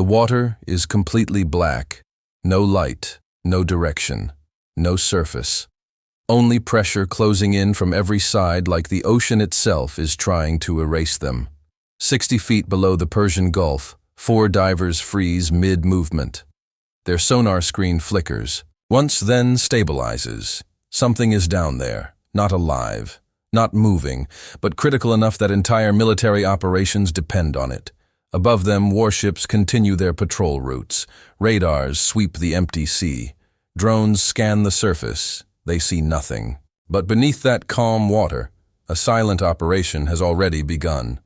The water is completely black. No light, no direction, no surface. Only pressure closing in from every side like the ocean itself is trying to erase them. 60 feet below the Persian Gulf, 4 divers freeze mid-movement. Their sonar screen flickers, once then stabilizes. Something is down there, not alive, not moving, but critical enough that entire military operations depend on it. Above them, warships continue their patrol routes. Radars sweep the empty sea. Drones scan the surface. They see nothing. But beneath that calm water, a silent operation has already begun.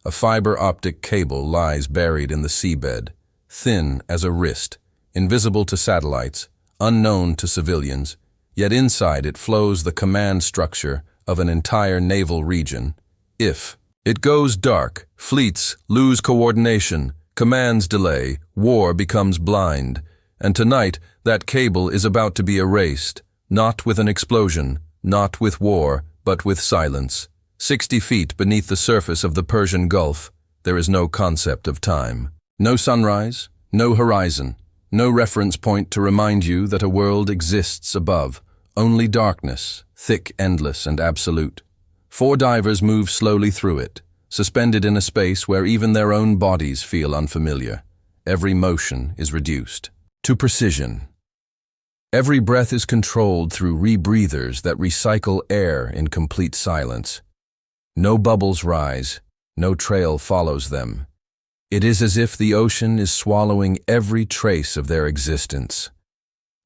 A fiber optic cable lies buried in the seabed, thin as a wrist, invisible to satellites, unknown to civilians, yet inside it flows the command structure of an entire naval region. If it goes dark, fleets lose coordination, commands delay, war becomes blind, and tonight that cable is about to be erased, not with an explosion, not with war, but with silence. 60 feet beneath the surface of the Persian Gulf, there is no concept of time. No sunrise, no horizon, no reference point to remind you that a world exists above. Only darkness, thick, endless, and absolute. 4 divers move slowly through it, suspended in a space where even their own bodies feel unfamiliar. Every motion is reduced to precision. Every breath is controlled through rebreathers that recycle air in complete silence. No bubbles rise, no trail follows them. It is as if the ocean is swallowing every trace of their existence.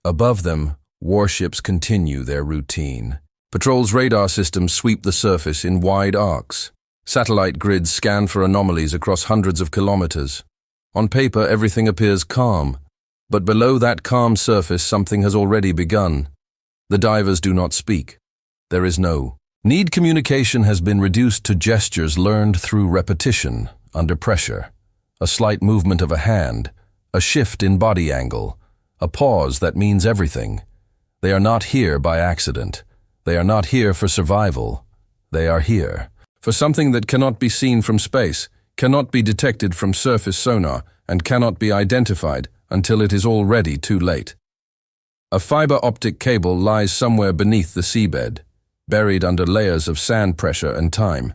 Above them, warships continue their routine. Patrol's radar systems sweep the surface in wide arcs. Satellite grids scan for anomalies across hundreds of kilometers. On paper, everything appears calm, but below that calm surface, something has already begun. The divers do not speak. There is no need. Communication has been reduced to gestures learned through repetition, under pressure. A slight movement of a hand, a shift in body angle, a pause that means everything. They are not here by accident. They are not here for survival. They are here for something that cannot be seen from space, cannot be detected from surface sonar, and cannot be identified until it is already too late. A fiber optic cable lies somewhere beneath the seabed, buried under layers of sand pressure and time.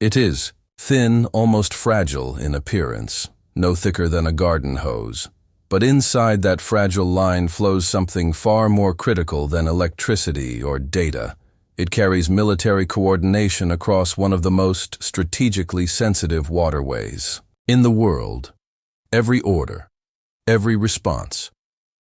It is thin, almost fragile in appearance, no thicker than a garden hose. But inside that fragile line flows something far more critical than electricity or data. It carries military coordination across one of the most strategically sensitive waterways in the world. Every order, every response,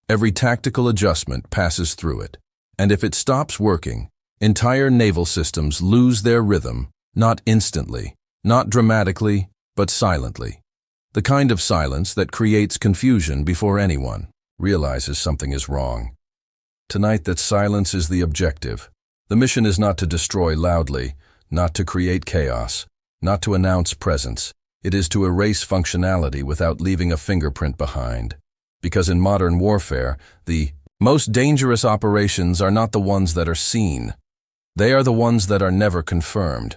every tactical adjustment passes through it. And if it stops working, entire naval systems lose their rhythm, not instantly, not dramatically, but silently. The kind of silence that creates confusion before anyone realizes something is wrong. Tonight, that silence is the objective. The mission is not to destroy loudly, not to create chaos, not to announce presence. It is to erase functionality without leaving a fingerprint behind. Because in modern warfare, the most dangerous operations are not the ones that are seen. They are the ones that are never confirmed.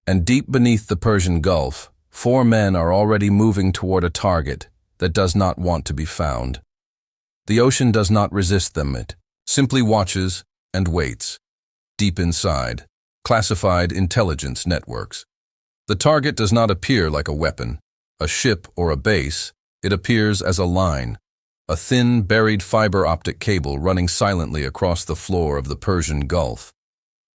And deep beneath the Persian Gulf, 4 men are already moving toward a target that does not want to be found. The ocean does not resist them. It simply watches and waits. Deep inside, classified intelligence networks. The target does not appear like a weapon, a ship, or a base. It appears as a line, a thin, buried fiber optic cable running silently across the floor of the Persian Gulf.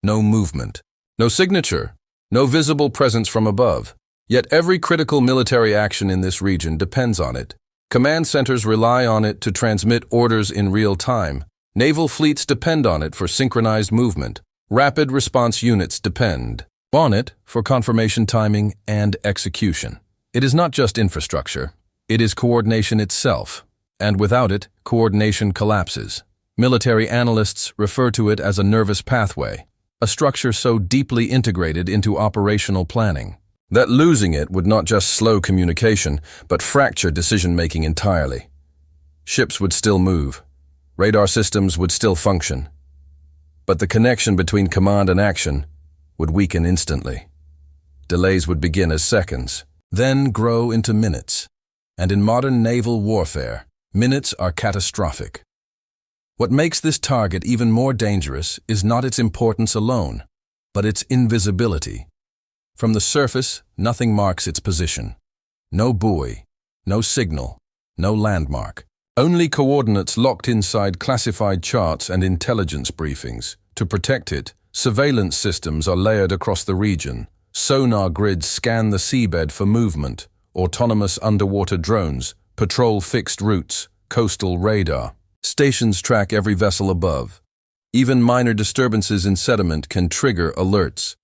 No movement, no signature, no visible presence from above. Yet every critical military action in this region depends on it. Command centers rely on it to transmit orders in real time. Naval fleets depend on it for synchronized movement. Rapid response units depend on it for confirmation timing and execution. It is not just infrastructure. It is coordination itself. And without it, coordination collapses. Military analysts refer to it as a nervous pathway, a structure so deeply integrated into operational planning that losing it would not just slow communication, but fracture decision-making entirely. Ships would still move. Radar systems would still function. But the connection between command and action would weaken instantly. Delays would begin as seconds, then grow into minutes. And in modern naval warfare, minutes are catastrophic. What makes this target even more dangerous is not its importance alone, but its invisibility. From the surface, nothing marks its position. No buoy, no signal, no landmark. Only coordinates locked inside classified charts and intelligence briefings. To protect it, surveillance systems are layered across the region. Sonar grids scan the seabed for movement. Autonomous underwater drones patrol fixed routes. Coastal radar stations track every vessel above. Even minor disturbances in sediment can trigger alerts.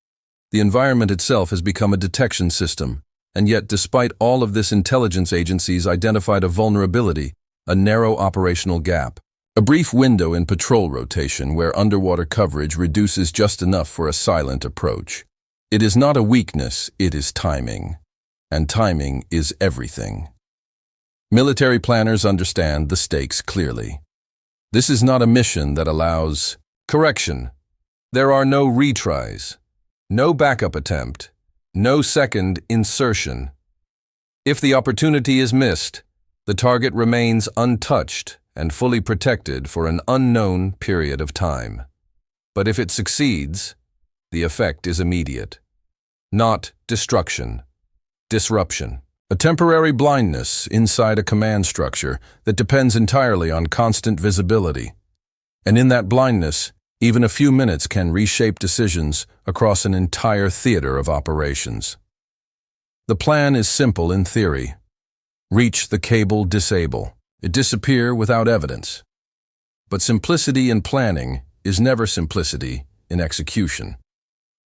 The environment itself has become a detection system, and yet despite all of this, intelligence agencies identified a vulnerability, a narrow operational gap. A brief window in patrol rotation where underwater coverage reduces just enough for a silent approach. It is not a weakness, it is timing. And timing is everything. Military planners understand the stakes clearly. This is not a mission that allows correction. There are no retries, no backup attempt, no second insertion. If the opportunity is missed, the target remains untouched and fully protected for an unknown period of time. But if it succeeds, the effect is immediate. Not destruction, disruption. A temporary blindness inside a command structure that depends entirely on constant visibility. And in that blindness, even a few minutes can reshape decisions across an entire theater of operations. The plan is simple in theory. Reach the cable, disable. It disappear without evidence. But simplicity in planning is never simplicity in execution.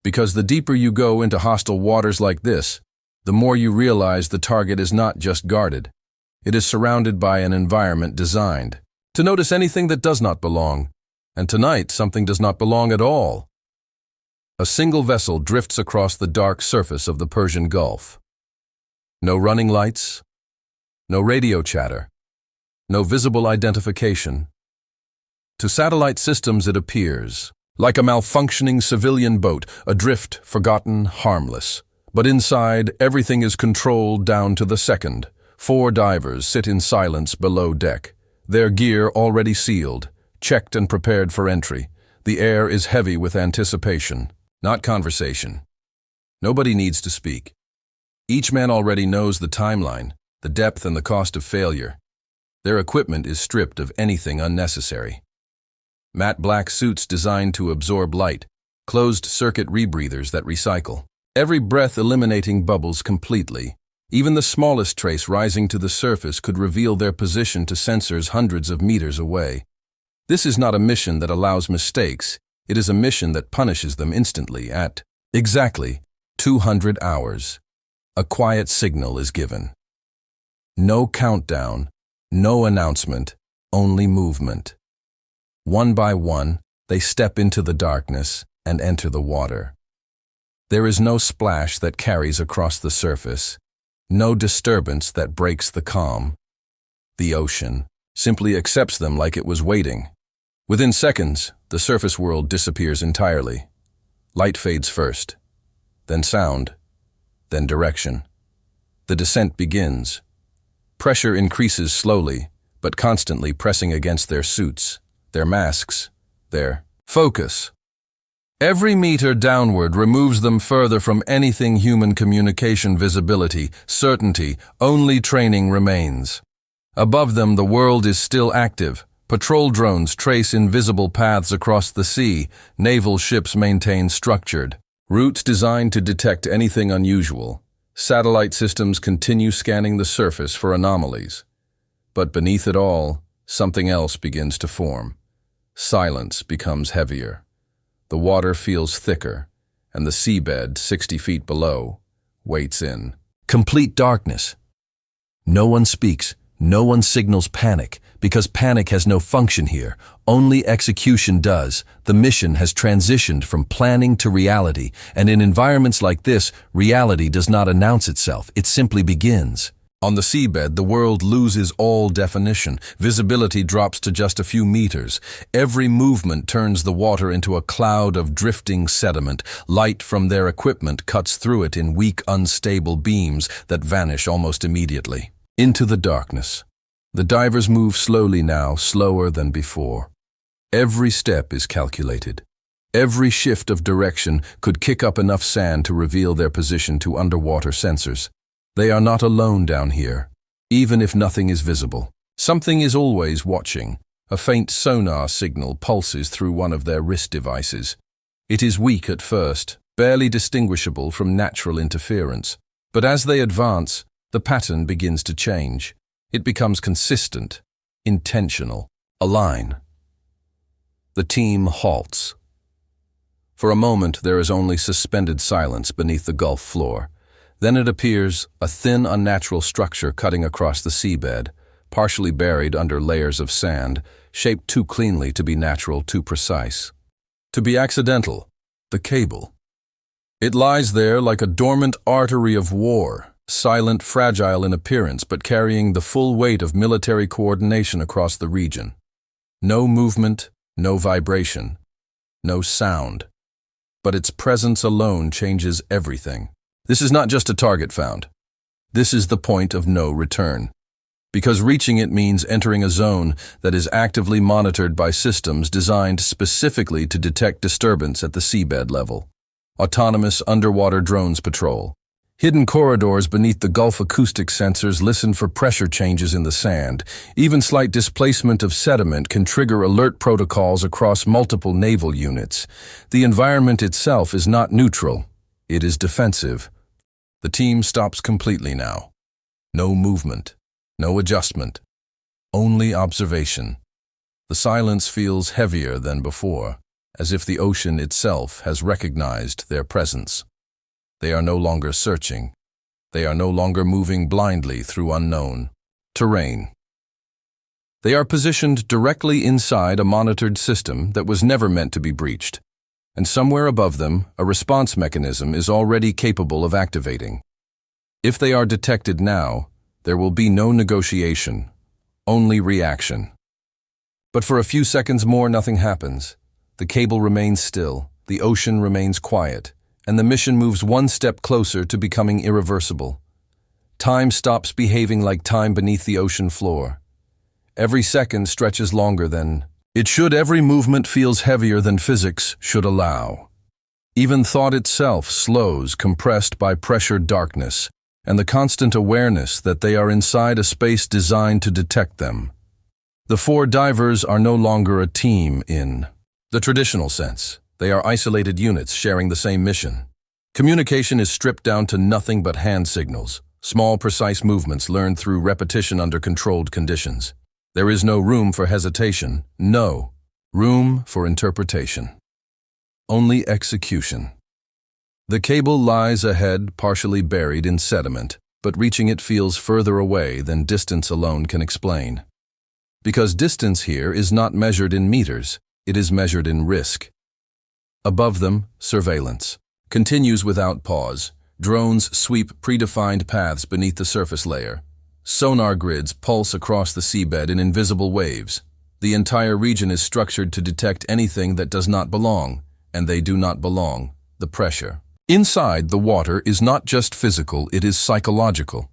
Because the deeper you go into hostile waters like this, the more you realize the target is not just guarded. It is surrounded by an environment designed to notice anything that does not belong. And tonight, something does not belong at all. A single vessel drifts across the dark surface of the Persian Gulf. No running lights, no radio chatter, no visible identification. To satellite systems it appears like a malfunctioning civilian boat, adrift, forgotten, harmless. But inside, everything is controlled down to the second. 4 divers sit in silence below deck, their gear already sealed, checked and prepared for entry. The air is heavy with anticipation, not conversation. Nobody needs to speak. Each man already knows the timeline, the depth and the cost of failure. Their equipment is stripped of anything unnecessary. Matte black suits designed to absorb light, closed-circuit rebreathers that recycle. Every breath eliminating bubbles completely. Even the smallest trace rising to the surface could reveal their position to sensors hundreds of meters away. This is not a mission that allows mistakes. It is a mission that punishes them instantly at exactly 200 hours. A quiet signal is given. No countdown, no announcement, only movement. One by one, they step into the darkness and enter the water. There is no splash that carries across the surface, no disturbance that breaks the calm. The ocean simply accepts them like it was waiting. Within seconds, the surface world disappears entirely. Light fades first, then sound, then direction. The descent begins. Pressure increases slowly, but constantly pressing against their suits, their masks, their focus. Every meter downward removes them further from anything human communication, visibility, certainty. Only training remains. Above them, the world is still active. Patrol drones trace invisible paths across the sea. Naval ships maintain structured routes designed to detect anything unusual. Satellite systems continue scanning the surface for anomalies. But beneath it all, something else begins to form. Silence becomes heavier. The water feels thicker, and the seabed, 60 feet below, waits in complete darkness. No one speaks, no one signals panic, because panic has no function here. Only execution does. The mission has transitioned from planning to reality, and in environments like this, reality does not announce itself, it simply begins. On the seabed, the world loses all definition. Visibility drops to just a few meters. Every movement turns the water into a cloud of drifting sediment. Light from their equipment cuts through it in weak, unstable beams that vanish almost immediately. Into the darkness. The divers move slowly now, slower than before. Every step is calculated. Every shift of direction could kick up enough sand to reveal their position to underwater sensors. They are not alone down here, even if nothing is visible. Something is always watching. A faint sonar signal pulses through one of their wrist devices. It is weak at first, barely distinguishable from natural interference. But as they advance, the pattern begins to change. It becomes consistent, intentional, a line. The team halts. For a moment, there is only suspended silence beneath the Gulf floor. Then it appears, a thin, unnatural structure cutting across the seabed, partially buried under layers of sand, shaped too cleanly to be natural, too precise. To be accidental, the cable. It lies there like a dormant artery of war, silent, fragile in appearance, but carrying the full weight of military coordination across the region. No movement, no vibration, no sound. But its presence alone changes everything. This is not just a target found. This is the point of no return. Because reaching it means entering a zone that is actively monitored by systems designed specifically to detect disturbance at the seabed level. Autonomous underwater drones patrol. Hidden corridors beneath the Gulf acoustic sensors listen for pressure changes in the sand. Even slight displacement of sediment can trigger alert protocols across multiple naval units. The environment itself is not neutral. It is defensive. The team stops completely now. No movement. No adjustment. Only observation. The silence feels heavier than before, as if the ocean itself has recognized their presence. They are no longer searching. They are no longer moving blindly through unknown terrain. They are positioned directly inside a monitored system that was never meant to be breached. And somewhere above them, a response mechanism is already capable of activating. If they are detected now, there will be no negotiation, only reaction. But for a few seconds more, nothing happens. The cable remains still, the ocean remains quiet, and the mission moves one step closer to becoming irreversible. Time stops behaving like time beneath the ocean floor. Every second stretches longer than it should. Every movement feels heavier than physics should allow. Even thought itself slows, compressed by pressured darkness, and the constant awareness that they are inside a space designed to detect them. The four divers are no longer a team in the traditional sense. They are isolated units sharing the same mission. Communication is stripped down to nothing but hand signals, small precise movements learned through repetition under controlled conditions. There is no room for hesitation, no room for interpretation. Only execution. The cable lies ahead, partially buried in sediment, but reaching it feels further away than distance alone can explain. Because distance here is not measured in meters, it is measured in risk. Above them, surveillance continues without pause. Drones sweep predefined paths beneath the surface layer. Sonar grids pulse across the seabed in invisible waves. The entire region is structured to detect anything that does not belong, and they do not belong, the pressure. Inside the water is not just physical, it is psychological.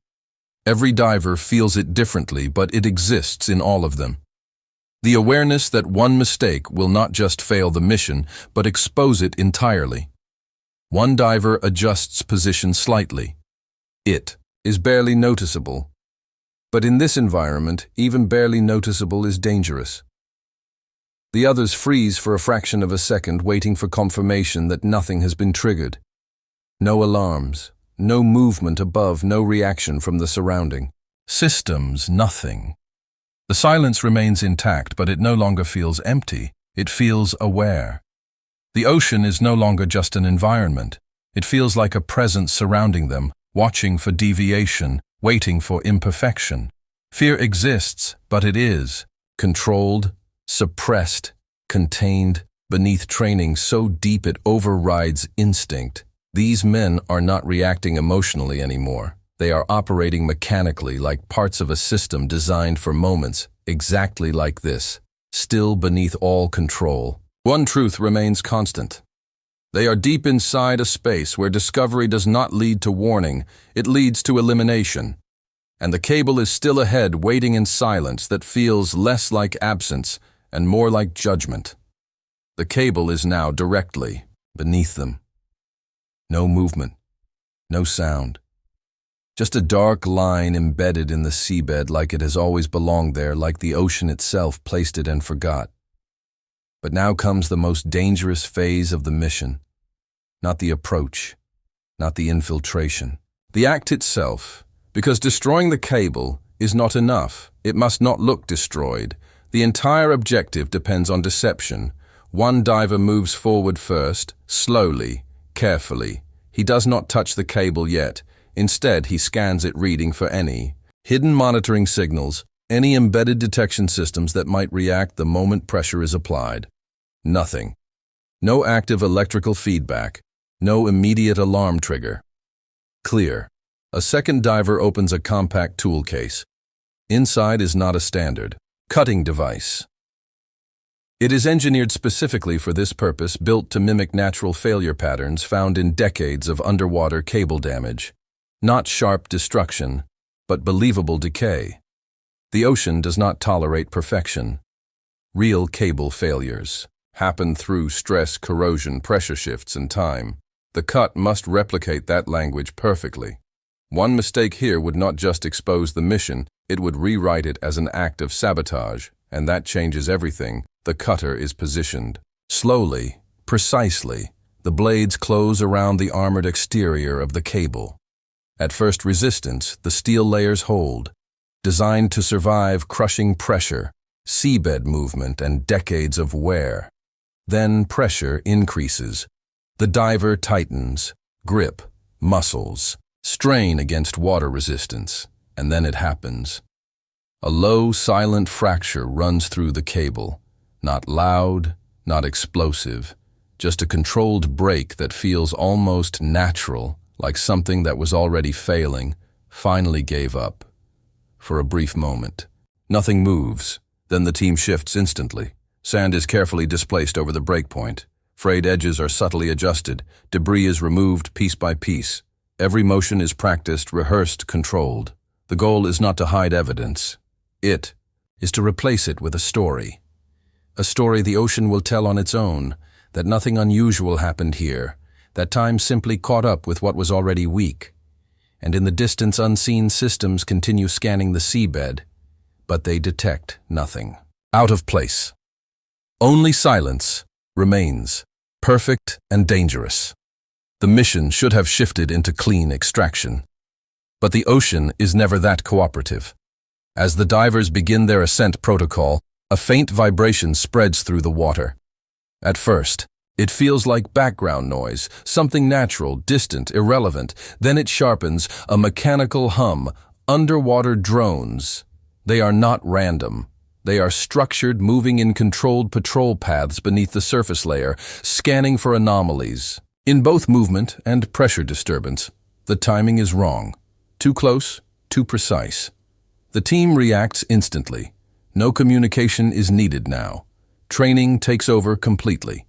Every diver feels it differently, but it exists in all of them. The awareness that one mistake will not just fail the mission, but expose it entirely. One diver adjusts position slightly. It is barely noticeable. But in this environment, even barely noticeable is dangerous. The others freeze for a fraction of a second, waiting for confirmation that nothing has been triggered. No alarms, no movement above, no reaction from the surrounding systems, nothing. The silence remains intact, but it no longer feels empty. It feels aware. The ocean is no longer just an environment. It feels like a presence surrounding them, watching for deviation, waiting for imperfection. Fear exists, but it is controlled, suppressed, contained, beneath training so deep it overrides instinct. These men are not reacting emotionally anymore. They are operating mechanically, like parts of a system designed for moments, exactly like this, still beneath all control. One truth remains constant. They are deep inside a space where discovery does not lead to warning, it leads to elimination. and the cable is still ahead, waiting in silence that feels less like absence and more like judgment. The cable is now directly beneath them. No movement, no sound. Just a dark line embedded in the seabed like it has always belonged there, like the ocean itself placed it and forgot. But now comes the most dangerous phase of the mission. Not the approach, not the infiltration. The act itself, because destroying the cable is not enough. It must not look destroyed. The entire objective depends on deception. One diver moves forward first, slowly, carefully. He does not touch the cable yet. Instead, he scans it, reading for any hidden monitoring signals, any embedded detection systems that might react the moment pressure is applied. Nothing. No active electrical feedback. No immediate alarm trigger. Clear. A second diver opens a compact tool case. Inside is not a standard cutting device. It is engineered specifically for this purpose, built to mimic natural failure patterns found in decades of underwater cable damage. Not sharp destruction, but believable decay. The ocean does not tolerate perfection. Real cable failures happen through stress, corrosion, pressure shifts, and time. The cut must replicate that language perfectly. One mistake here would not just expose the mission, it would rewrite it as an act of sabotage, and that changes everything. The cutter is positioned. Slowly, precisely, the blades close around the armored exterior of the cable. At first resistance, the steel layers hold, designed to survive crushing pressure, seabed movement, and decades of wear. Then pressure increases. The diver tightens, grip, muscles, strain against water resistance, and then it happens. A low, silent fracture runs through the cable. Not loud, not explosive, just a controlled break that feels almost natural, like something that was already failing, finally gave up. For a brief moment. Nothing moves, then the team shifts instantly. Sand is carefully displaced over the breakpoint. Frayed edges are subtly adjusted. Debris is removed piece by piece. Every motion is practiced, rehearsed, controlled. The goal is not to hide evidence. It is to replace it with a story. A story the ocean will tell on its own, that nothing unusual happened here, that time simply caught up with what was already weak. And in the distance, unseen systems continue scanning the seabed, but they detect nothing. Out of place. Only silence remains, perfect and dangerous. The mission should have shifted into clean extraction. But the ocean is never that cooperative. As the divers begin their ascent protocol, a faint vibration spreads through the water. At first, it feels like background noise, something natural, distant, irrelevant. Then it sharpens, a mechanical hum. Underwater drones. They are not random. They are structured, moving in controlled patrol paths beneath the surface layer, scanning for anomalies. In both movement and pressure disturbance, the timing is wrong. Too close, too precise. The team reacts instantly. No communication is needed now. Training takes over completely.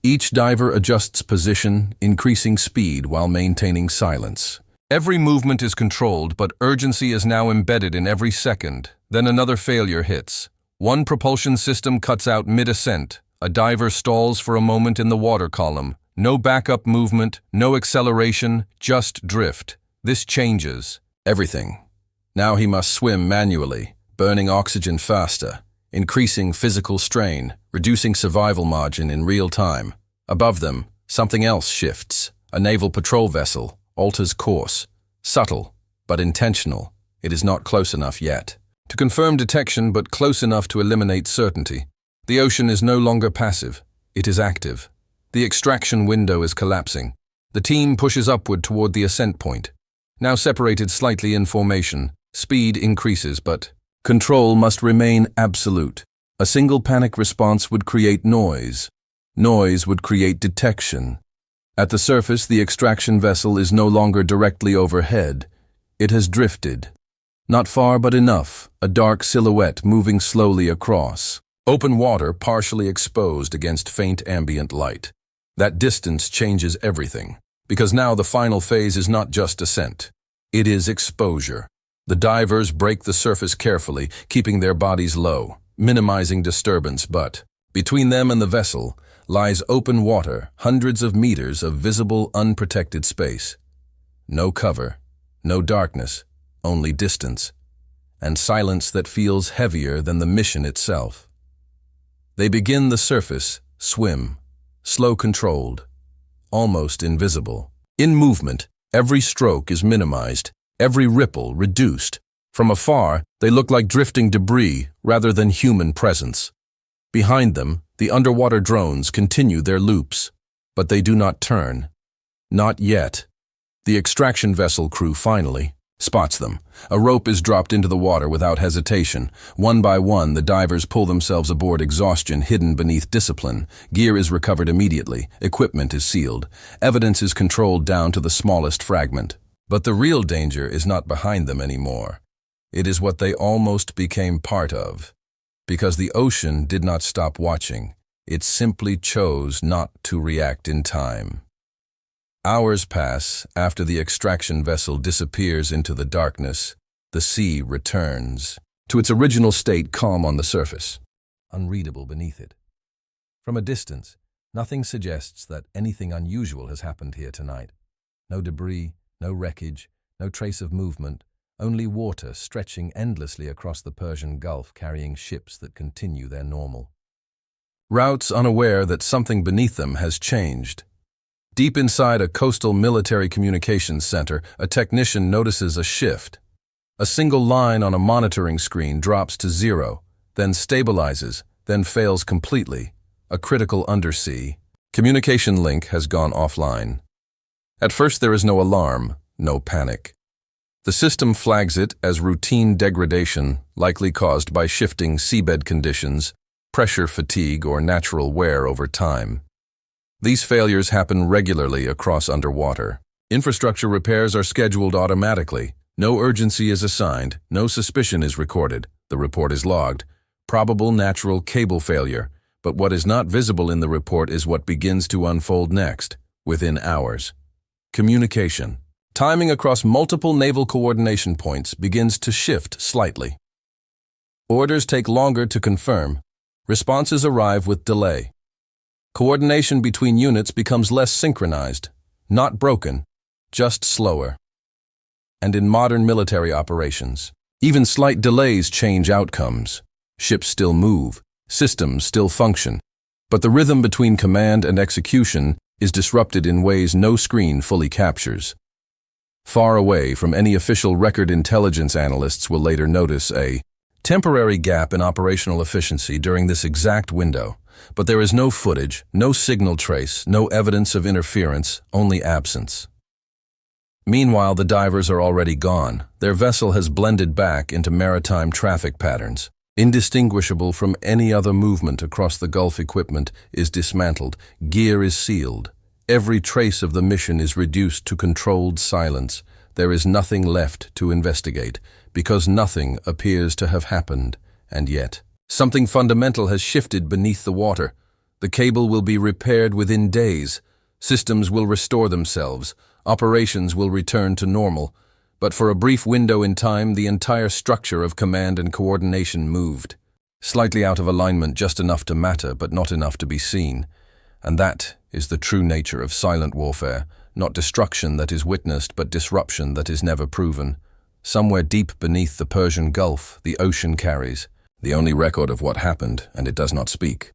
Each diver adjusts position, increasing speed while maintaining silence. Every movement is controlled, but urgency is now embedded in every second. Then another failure hits. One propulsion system cuts out mid-ascent. A diver stalls for a moment in the water column. No backup movement, no acceleration, just drift. This changes everything. Now he must swim manually, burning oxygen faster, increasing physical strain, reducing survival margin in real time. Above them, something else shifts. A naval patrol vessel alters course. Subtle, but intentional. It is not close enough yet to confirm detection, but close enough to eliminate certainty. The ocean is no longer passive. It is active. The extraction window is collapsing. The team pushes upward toward the ascent point. Now separated slightly in formation, speed increases, but control must remain absolute. A single panic response would create noise. Noise would create detection. At the surface, the extraction vessel is no longer directly overhead. It has drifted. Not far, but enough, a dark silhouette moving slowly across. Open water partially exposed against faint ambient light. That distance changes everything, because now the final phase is not just ascent. It is exposure. The divers break the surface carefully, keeping their bodies low, minimizing disturbance, but between them and the vessel lies open water, hundreds of meters of visible, unprotected space. No cover, no darkness, only distance, and silence that feels heavier than the mission itself. They begin the surface, swim, slow-controlled, almost invisible. In movement, every stroke is minimized, every ripple reduced. From afar, they look like drifting debris rather than human presence. Behind them, the underwater drones continue their loops, but they do not turn. Not yet. The extraction vessel crew finally spots them. A rope is dropped into the water without hesitation. One by one, the divers pull themselves aboard, exhaustion hidden beneath discipline. Gear is recovered immediately. Equipment is sealed. Evidence is controlled down to the smallest fragment. But the real danger is not behind them anymore. It is what they almost became part of. Because the ocean did not stop watching. It simply chose not to react in time. Hours pass after the extraction vessel disappears into the darkness. The sea returns to its original state, calm on the surface, unreadable beneath it. From a distance, nothing suggests that anything unusual has happened here tonight. No debris, no wreckage, no trace of movement, only water stretching endlessly across the Persian Gulf, carrying ships that continue their normal routes, unaware that something beneath them has changed. Deep inside a coastal military communications center, a technician notices a shift. A single line on a monitoring screen drops to 0, then stabilizes, then fails completely. A critical undersea communication link has gone offline. At first there is no alarm, no panic. The system flags it as routine degradation, likely caused by shifting seabed conditions, pressure fatigue, or natural wear over time. These failures happen regularly across underwater. Infrastructure repairs are scheduled automatically. No urgency is assigned, no suspicion is recorded. The report is logged. Probable natural cable failure. But what is not visible in the report is what begins to unfold next, within hours. Communication. Timing across multiple naval coordination points begins to shift slightly. Orders take longer to confirm. Responses arrive with delay. Coordination between units becomes less synchronized, not broken, just slower. And in modern military operations, even slight delays change outcomes. Ships still move, systems still function, but the rhythm between command and execution is disrupted in ways no screen fully captures. Far away from any official record, intelligence analysts will later notice a temporary gap in operational efficiency during this exact window. But there is no footage, no signal trace, no evidence of interference, only absence. Meanwhile, the divers are already gone. Their vessel has blended back into maritime traffic patterns. Indistinguishable from any other movement across the Gulf, equipment is dismantled, gear is sealed. Every trace of the mission is reduced to controlled silence. There is nothing left to investigate, because nothing appears to have happened, and yet something fundamental has shifted beneath the water. The cable will be repaired within days. Systems will restore themselves. Operations will return to normal. But for a brief window in time, the entire structure of command and coordination moved. Slightly out of alignment, just enough to matter, but not enough to be seen. And that is the true nature of silent warfare. Not destruction that is witnessed, but disruption that is never proven. Somewhere deep beneath the Persian Gulf, the ocean carries the only record of what happened, and it does not speak.